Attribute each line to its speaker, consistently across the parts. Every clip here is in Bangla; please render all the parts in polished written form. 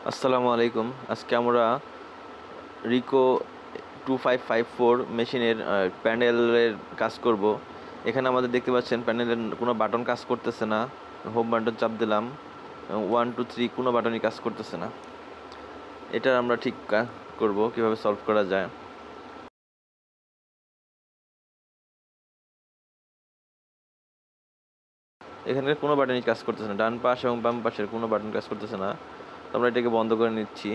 Speaker 1: আসসালামু আলাইকুম। আজকে আমরা রিকো 2554 মেশিনের প্যানেলের কাজ করব। এখানে আমাদের দেখতে পাচ্ছেন প্যানেলের কোনো বাটন কাজ করতেছে না। হোম বাটন চাপ দিলাম, 1 2 3 কোনো বাটনই কাজ করতেছে না। এটা আমরা ঠিক করব, কিভাবে সলভ করা যায়। এখানকার কোনো বাটনই কাজ করতেছে না, ডান পাশ এবং বাম পাশের কোনো বাটন কাজ করতেছে না। আমরা এটাকে বন্ধ করে নিচ্ছি।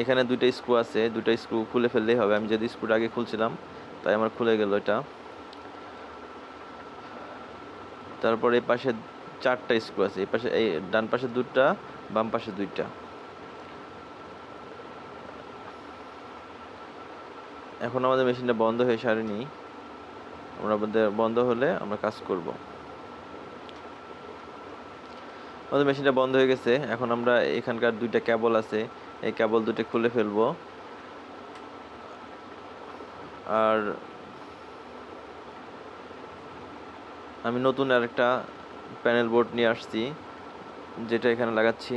Speaker 1: এখানে দুইটা স্ক্রু আছে, দুইটা স্ক্রু খুলে ফেললেই হবে। আমি যদি স্ক্রুটা আগে খুলছিলাম তাই আমার খুলে গেল এটা। তারপর এই পাশে 4টা স্ক্রু আছে, এই পাশে এই ডান পাশে 2টা, বাম পাশে 2টা। এখন আমাদের মেশিনটা বন্ধ হয়ে সারেনি, আমাদের বন্ধ হলে আমরা কাজ করব। আমাদের মেশিনটা বন্ধ হয়ে গেছে। এখন আমরা এখানকার 2টা কেবল আছে, এই কেবল 2টা খুলে ফেলবো। আর আমি নতুন আরেকটা প্যানেল বোর্ড নিয়ে আসছি, যেটা এখানে লাগাচ্ছি।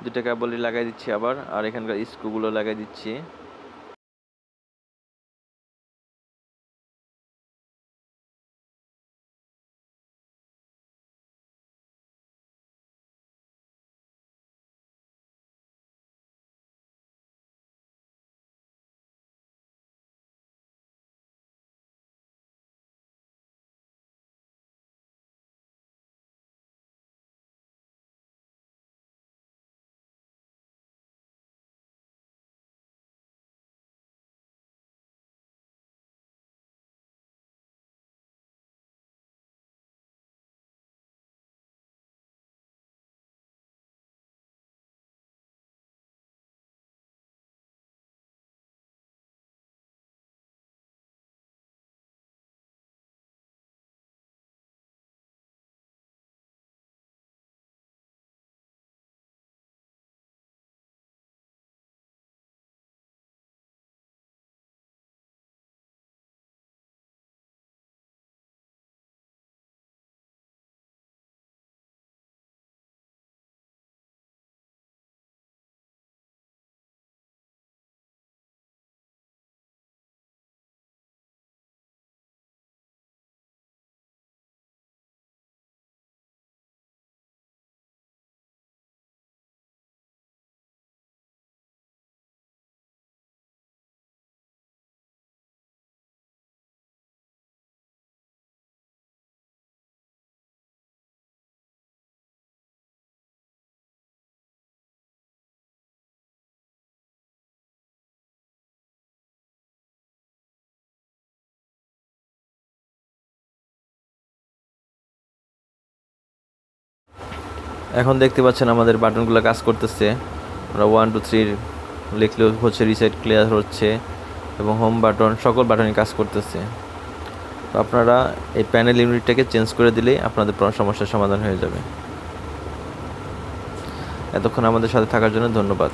Speaker 1: দুইটা কেবলই লাগাই দিচ্ছি আবার, আর এখানকার স্ক্রুগুলো লাগাই দিচ্ছি। এখন দেখতে পাচ্ছেন আমাদের বাটনগুলো কাজ করতেছে। আমরা 1 2 3 লিখলেও হচ্ছে, রিসেট ক্লিয়ার হচ্ছে, এবং হোম বাটন সকল বাটনই কাজ করতেছে। তো আপনারা এই প্যানেল ইউনিটটাকে চেঞ্জ করে দিলেই আপনাদের সমস্যার সমাধান হয়ে যাবে। এতক্ষণ আমাদের সাথে থাকার জন্য ধন্যবাদ।